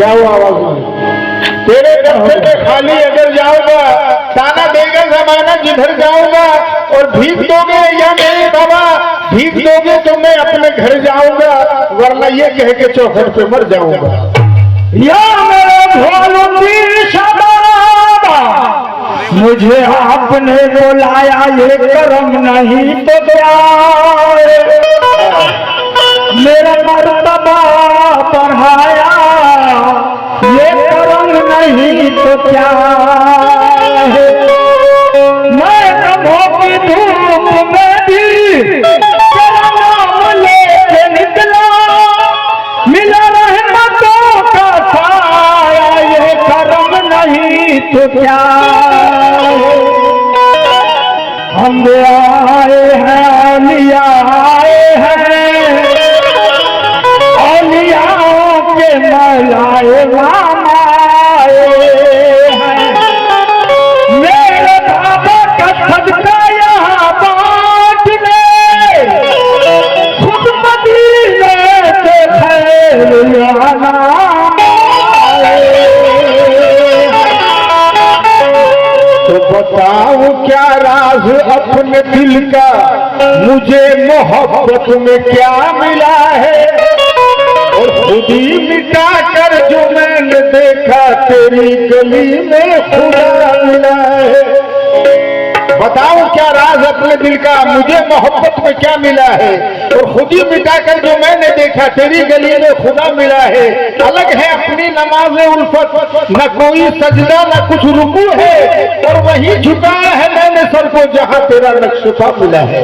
क्या हुआ आवाज में? तेरे दफ्तर में खाली अगर जाऊंगा, ताना देगा जमाना जिधर जाऊंगा, और भीख दोगे या मेरे बाबा भीख दोगे तो मैं अपने घर जाऊंगा, वरना ये कह के चौखट पे मर जाऊंगा। या मेरे भोलू शाबाबा, मुझे आपने बुलाया, ये करम नहीं तो क्या, मेरा मर्तबा बढ़ाया, ये करम नहीं तो क्या है। मैं कभों की धूप में भी तेरा नाम लेके निकला, मिला रहमतों का साया, ये करम नहीं तो क्या है। हम आए हैं औलिया आए हैं, औलियाओं के मलाए मामा आए हैं, मेरे बाबा का सदका यहाँ बांटने, खुद मदीने से खैर आना आए। तो बताऊं क्या राज अपने दिल का, मुझे मोहब्बत में क्या मिला है, और खुद ही मिटा कर जो मैंने देखा, तेरी गली में खुदा मिला है। बताऊं क्या राज अपने दिल का, मुझे मोहब्बत में क्या मिला है, और खुद ही मिटा कर जो मैंने देखा, तेरी गली में खुदा मिला है। अलग है अपनी नमाज उल्फत, न कोई सजदा न कुछ रुकू है, और वही झुकाया है मैंने सर को जहां तेरा नक्शा मिला है।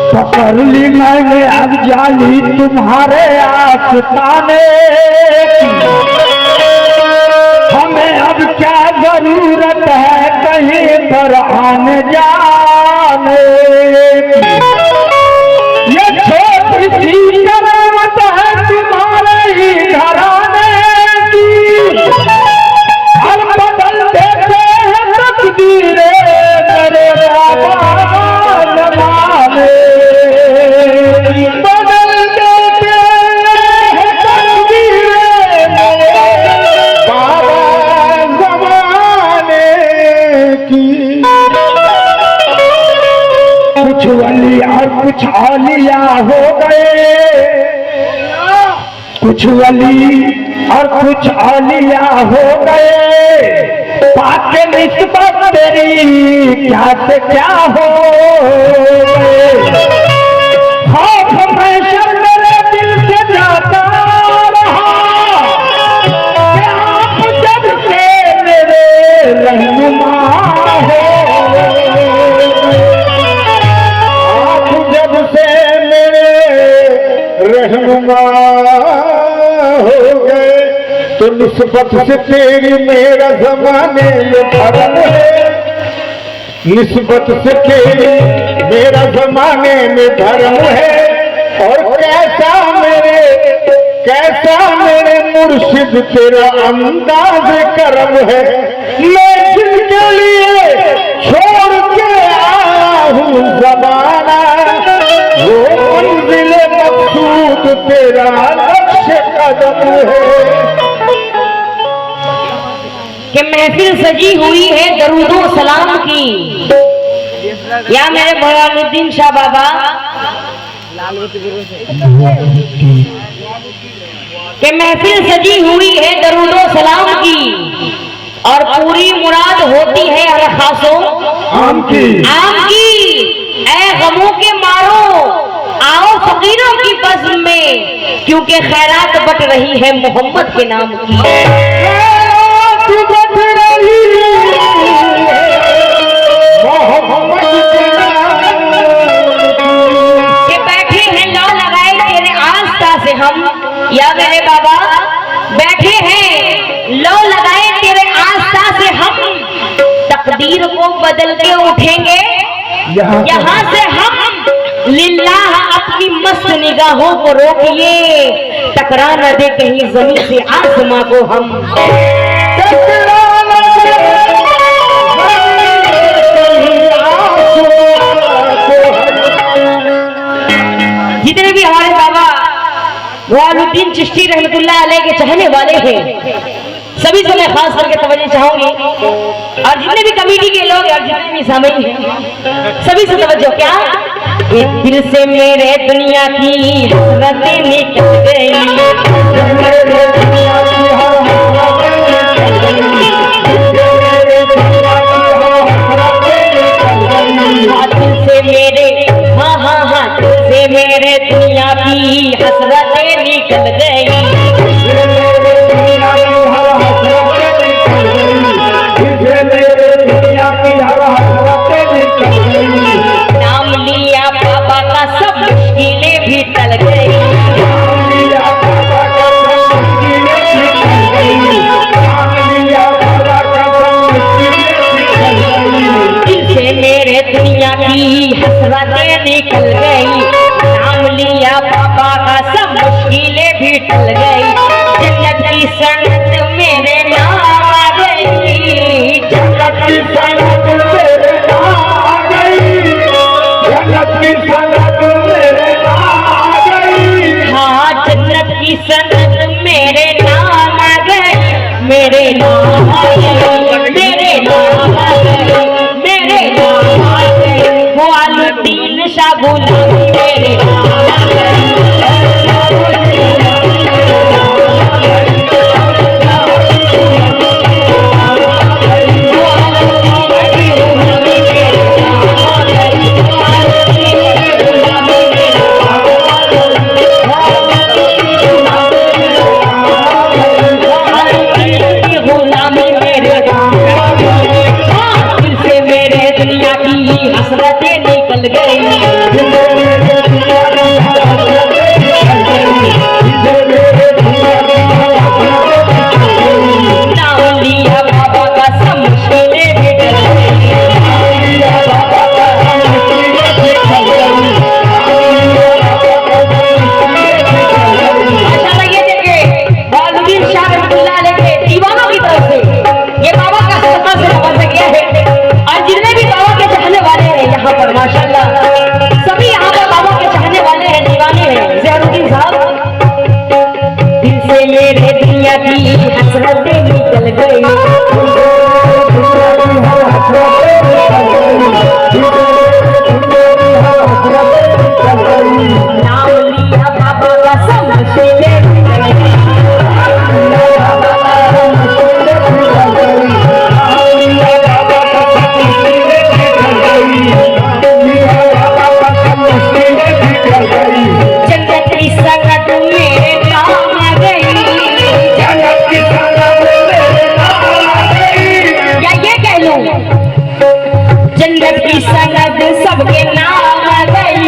पकड़ ली मैंने अब जाली तुम्हारे आस्ताने की, हमें अब क्या जरूरत है कहीं पर आने जाने की। ये छोटी सी करामत है तुम्हारे ही घराने की, हर बदल देते हैं तकदीरें मेरे बाबा जमाने, बदल देते हैं तकदीरें मेरे बाबा जमाने की। कुछ वली और कुछ औलिया हो गए, कुछ वली और कुछ औलिया हो गए, पाके निस्बत तेरी क्या से क्या हो गए। खौफ हमेशा मेरे दिल से जाता रहा कि आप जब से मेरे रहनुमा हो, आप जब से मेरे रहनुमा हो गए, तो निस्बत से तेरी मेरा जमाने में धर्म है, निस्बत से तेरी मेरा जमाने में धर्म है। और कैसा मेरे मुर्शिद तेरा अंदाज करम है, मैं जिनके लिए छोड़ के आया हूँ जमाना, वो मंजिल मकसूद तेरा नक्श कदम है। कि महफिल सजी हुई है दरूदो सलाम की, या मेरे बयानुद्दीन शाह बाबा, कि महफिल सजी हुई है दरूदो सलाम की, और पूरी मुराद होती है हर खासों आम की। ऐ गमों के मारो आओ फकीरों की बज़्म में, क्योंकि खैरात बट रही है मोहम्मद के नाम की। के बैठे हैं लौ लगाए तेरे आस्था से हम, या मेरे बाबा बैठे हैं लौ लगाए तेरे आस्था से हम, तकदीर को बदल के उठेंगे यहाँ से हम। लिल्लाह अपनी मस्त निगाहों को रोकिए, टकरा न दे कहीं जमीन से आसमां को हम। टकरा न दे कमालुद्दीन चिश्ती रहमतुल्लाह अलैह के चाहने वाले हैं, सभी से मैं खास करके तवज्जो चाहूंगी, और जितने भी कमेटी के लोग और जितने भी सामीन हैं सभी से तवज्जो। क्या एक दिल से मेरे दुनिया की हसरतें निकल गई, दिल से मेरे हाँ दिल से मेरे दुनिया की हसरतें निकल गई, नाम लिया बाबा का सब मुश्किलें भी टल गई, दिल से मेरे दुनिया की हसरतें निकल गई, नाम लिया बाबा का सब मुश्किलें भी टल गई, जन्नत की सनत मेरे नाम आ गई, जन्नत की सनत मेरे नाम आ गई, जन्नत की सनत मेरे नाम आ गई, हाँ जन्नत की सनत मेरे नाम आ गई, मेरे नाम आ गई, मेरे नाम आ गई, मेरे नाम आ गई, वो आलुद्दीन शाह गुलामी मेरे नाम आ गई, हसरतें निकल गई, नाम लिया बाबा का सब मुश्किलें भी टल गई, माशाल्लाह। ये देखिए मौलवी शाह रहमतुल्लाह अलैह के दीवानों की तरफ से ये बाबा का सदका से नवाजा गया है, और जितने भी बाबा के चाहने वाले हैं यहाँ पर माशाल्लाह सभी यहाँ पर बाबा के चाहने वाले हैं, दीवाने हैं। ज़ैनुद्दीन साहब, दिल से मेरे दुनिया की हसरतें निकल गई, नाम लिया बाबा का सब मुश्किलें निकल गई, जन्नत की सनत मेरे नाम आ गई, जन्नत की सनत मेरे नाम आ गई, या ये कह लूं जन्नत की सनत सबके नाम आ गई,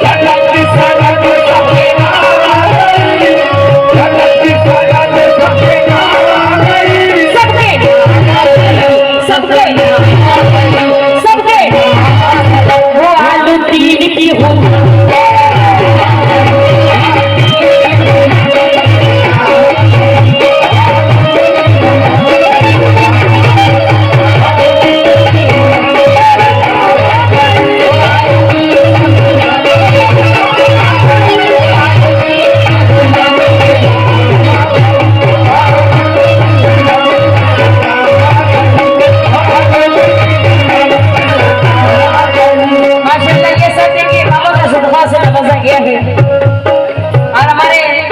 जन्नत की सनत सबके नाम आ गई, जन्नत की सनत सबके नाम आ गई, सबके नाम आ गई, सबके नाम आ गई, सबके नाम आ गई, वो आलुद्दीन की हूँ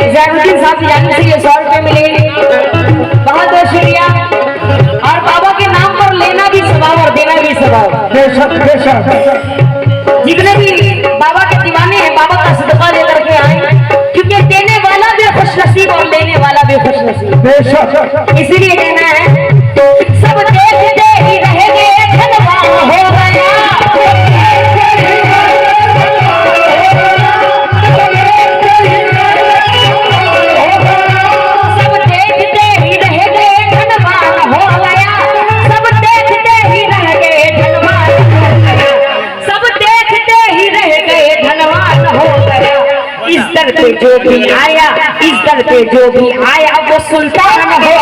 ज़ैनुद्दीन साहब से जाने से ये 100 रुपये मिले, बहुत बहुत शुक्रिया। और बाबा के नाम पर लेना भी स्वभाव और देना भी स्वभाव, बेशक बेशक, जितने भी बाबा के दीवाने हैं बाबा का सदका लेकर के आए, क्योंकि देने वाला भी खुश नसीब और लेने वाला भी खुश नसीब, बेशक, इसीलिए कहना है सब देखते ही रहेंगे धनवान हो गया, दर पे जो भी आया, इस दर पे जो भी आया वो सुल्तान हो,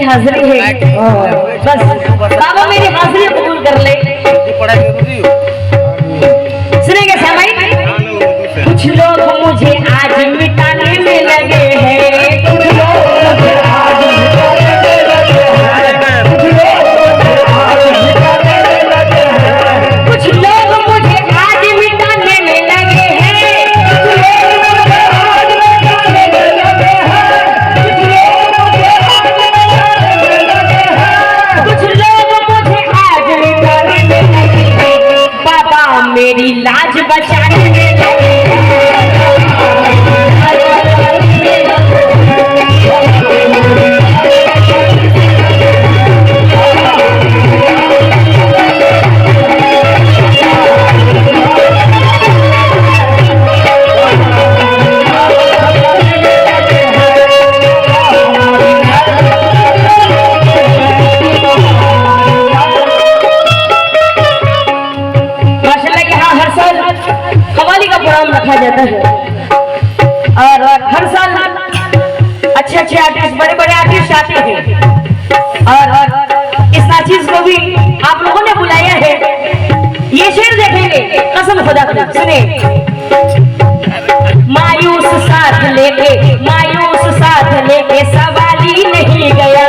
हाजिरी है। बस बाबा मेरी हाजिरी कबूल कर ले। सुनेंगे सामाई? कुछ लोग मुझे आज मिटाने में लगे हैं, कुछ लोग मुझे आज मिटाने में लगे हैं, कुछ लोग मुझे आज मिटाने में लगे हैं, कुछ लोग मुझे आज मिटाने में लगे हैं, बाबा मेरी लाज बचाने में लगे हैं। रखा जाता है और हर साल अच्छे आर्टिस्ट, बड़े आर्टिस्ट आते हैं और इस नाचीज को भी आप लोगों ने बुलाया है। ये शेर देखेंगे कसम खुदा की, सुने। मायूस साथ लेके सवाली नहीं गया,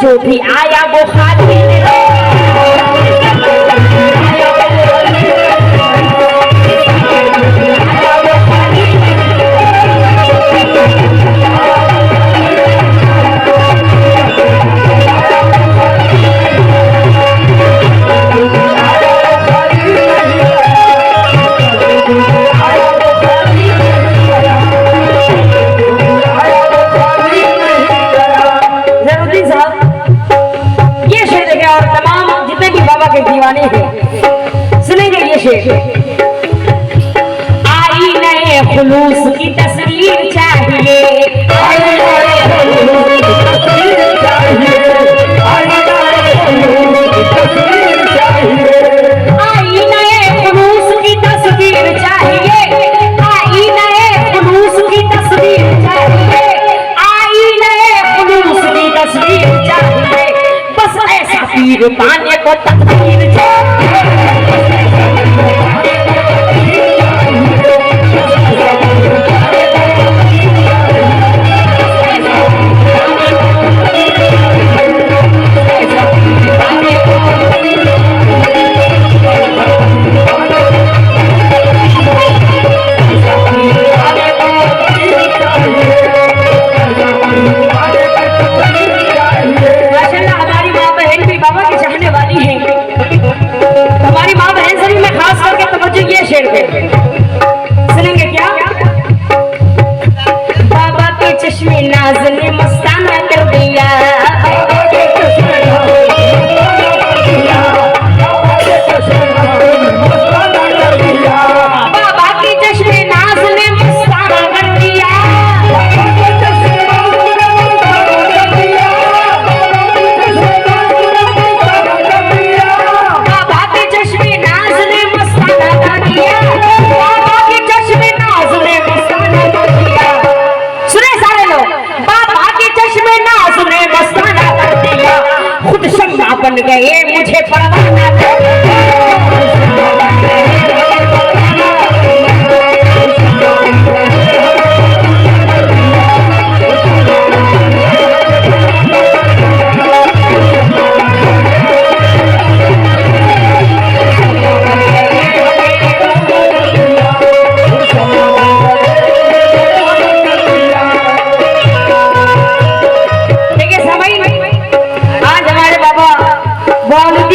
जो भी आया वो खाली के दीवाने हैं। सुनेंगे ये शेर। आई नए खुलूस की तस्वीर चाहिए, आई नए खुलूस की तस्वीर चाहिए, आई नए खुलूस की तस्वीर चाहिए, आई नए खुलूस की तस्वीर चाहिए, आई नए खुलूस की तस्वीर चाहिए, आई नए खुलूस की तस्वीर चाहिए, बस ऐसा पीर पाने को तकदीर चाहिए। सुनेंगे क्या? बाबा के चश्मे नाज ने मस्ताना कर दिया, बाबा के चश्मे नाज ने मस्ताना कर दिया, बाबा के चश्मे नाज ने मस्ताना कर दिया, बाबा के चश्मे नाज ने मस्ताना कर दिया। सुने सारे लोग, बाबा के चश्मे नाज ने मस्ताना कर दिया, खुद शम्मा बन गए मुझे परवाना कर दिया।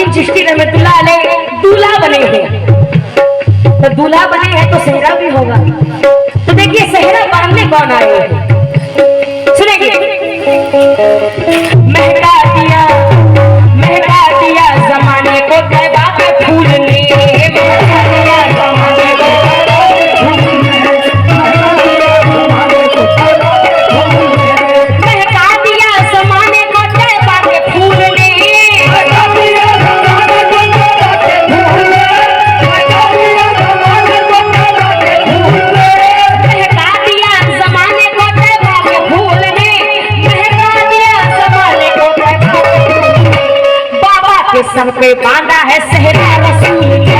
चिश्ती रहमतुल्लाह अलैह दूल्हा बने हैं, तो दूल्हा बने हैं तो सेहरा भी होगा। तो देखिए सेहरा बांधने कौन आए हैं, सुनेंगे। महका दिया जमाने को तैबा के फूल ने, महका दिया जमाने को पे बांधा है सेहरा रसूल ने।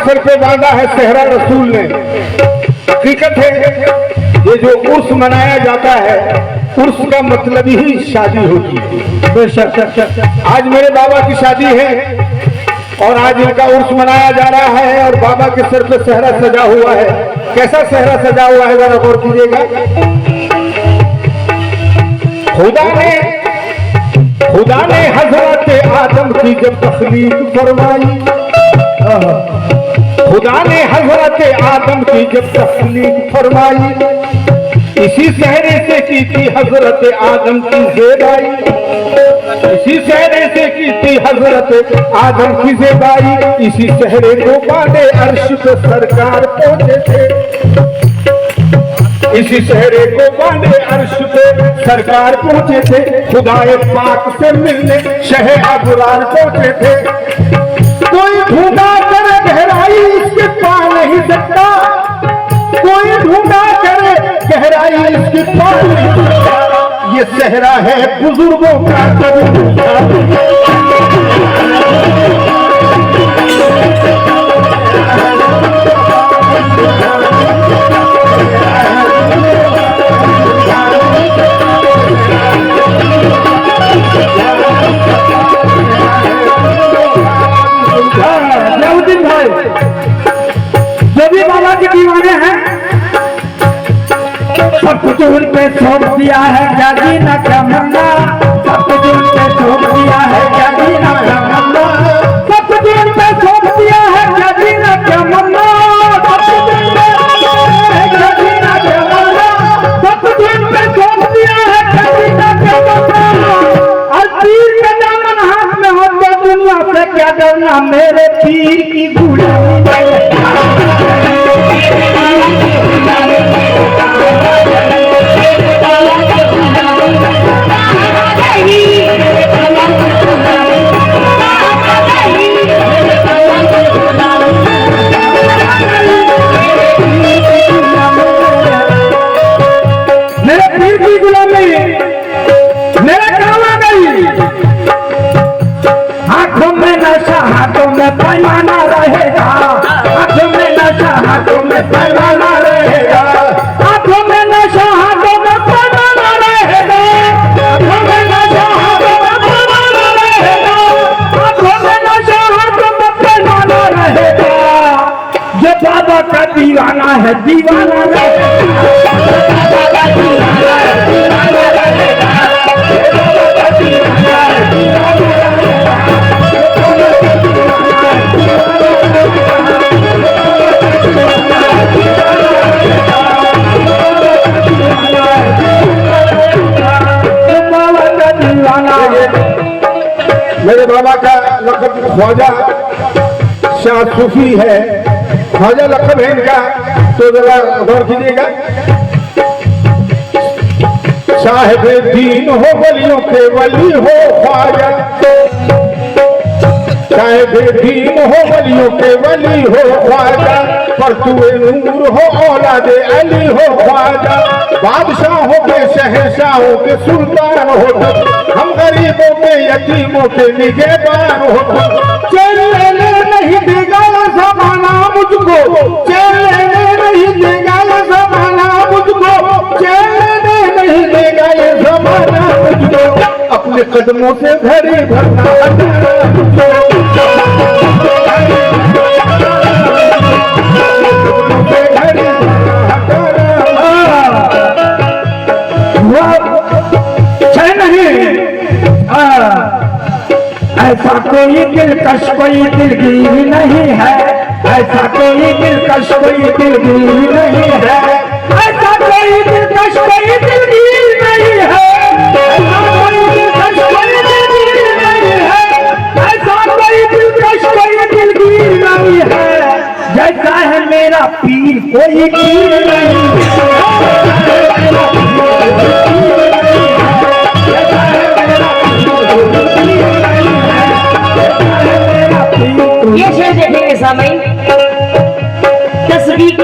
सर पे बांधा है सेहरा रसूल ने। हकीकत है ये जो उर्स मनाया जाता है, उर्स का मतलब ही शादी होती है। आज मेरे बाबा की शादी है और आज इनका उर्स मनाया जा रहा है और बाबा के सर पे सेहरा सजा हुआ है। कैसा सेहरा सजा हुआ है जरा गौर कीजिएगा। खुदा ने हजरत आदम की जब तखलीक फरमाई, खुदा ने हजरत आदम की जब तखलीक फरमाई, इसी सहरे से की थी हजरत आदम की ज़ेबाई, इसी सहरे से की थी हजरत आदम की ज़ेबाई। इसी सहरे को बांधे अर्श पे सरकार पहुंचे थे, इसी सहरे को बांधे अर्श पे सरकार पहुंचे थे। खुदाए पाक से मिलने शहे अबरार पहुंचे थे। कोई ढूंढा करे गहराई इसके पा नहीं सकता, कोई ढूंढा करे गहराई इसके पा नहीं सकता। ये सहरा है बुजुर्गों का दीवाने हैं, सब कुछ उन पे सौंप दिया है, क्या जीना क्या मरना, सब कुछ उन पे सौंप दिया है, क्या जीना क्या मरना, सब कुछ उन पे सौंप दिया है, क्या जीना क्या मरना, सब कुछ उन पे क्या जीना क्या मरना, सब कुछ उन पे सौंप दिया है, क्या जीना क्या मरना। और पीर का दामन हाथ में हो तो दुनिया से क्या डरना, मेरे पीर की गुलामी पैमाना रहेगा, हाथों में नशा हाथों में पैमाना रहेगा, हाथों में नशा हाथों में पैमाना रहेगा, हाथों में नशा हाथों में पैमाना रहेगा, हाथों में नशा हाथों में पैमाना रहेगा। जो बाबा का दीवाना है दीवाना मेरे बाबा का लक़ब ख्वाजा शाह सूफी है, ख्वाजा लक़ब है इनका, तो जरा गौर कीजिएगा। साहिब दीन हो वलियों के वली हो ख्वाजा, साहिब दीन हो वलियों के वली हो ख्वाजा, परतुए नूर हो औलादे अली हो ख्वाजा, बादशाहों के शहंशाहों के सुल्तान हो, हम गरीबों के यतीमों के निगहबान हो। चलने नहीं देगा ये ज़माना मुझको, चलने नहीं देगा ये ज़माना मुझको, चलने नहीं देगा ये ज़माना मुझको, अपने कदमों से घड़ी भरना ऐसा कोई दिलकश कोई दिलगीर नहीं है, ऐसा कोई दिलकश कोई दिलगीर नहीं है, ऐसा कोई दिलकश कोई दिलगीर नहीं है, ऐसा कोई दिलकश कोई दिलगीर नहीं है, ऐसा कोई दिलकश कोई दिलगीर नहीं है। जैसा है मेरा यकीन नहीं ये शेर देखेंगे सामने तस्वीर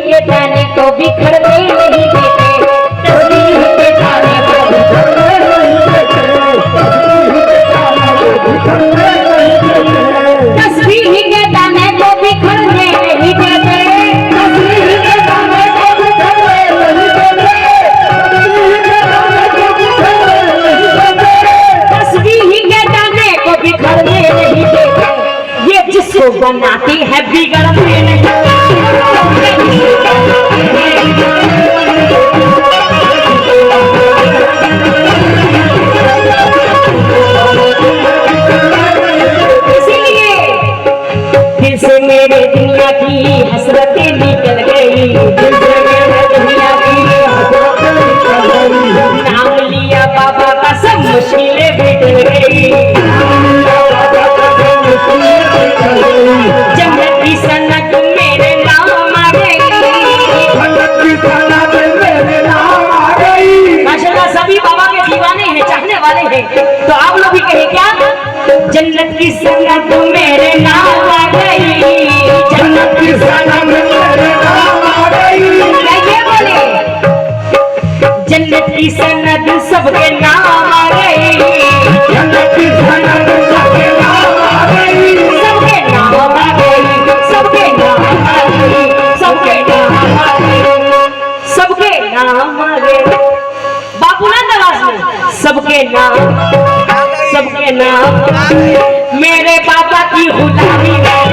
के दाने को बिखरने नहीं देते, तस्वीर के दाने को बिखरने नहीं देते, तस्वीर के दाने को बिखरने नहीं देते, तस्वीर के दाने को बिखरने नहीं देते, तस्वीर के दाने को बिखरने नहीं देते, ये जिसको बनाती है बिगड़ने नहीं। इसीलिए दिल से मेरे दुनिया की हसरतें निकल गई, दिल से मेरे दुनिया की हसरतें निकल गई, नाम लिया बाबा का सब मुश्किलें बिगड़ गई, जन्नत की सनत मेरे नाम आ गई, जन्नत की सनत मेरे नाम आ गई। माशाल्लाह सभी बाबा के दीवाने हैं, चाहने वाले हैं, तो आप लोग भी कहें क्या? जन्नत की सनत मेरे नाम आ गई, जन्नत की सनत मेरे नाम आ गई। क्या ये बोले? जन्नत की सनत सबके नाम आ गई, जन्नत की सनत सबके नाम आ गई, सबके नाम आ गई, सबके नाम आ गई, सबके नाम आ गई, सबके नाम आ गए। बाबूलाल आवाज में सबके नाम मेरे बाबा की गुलामी में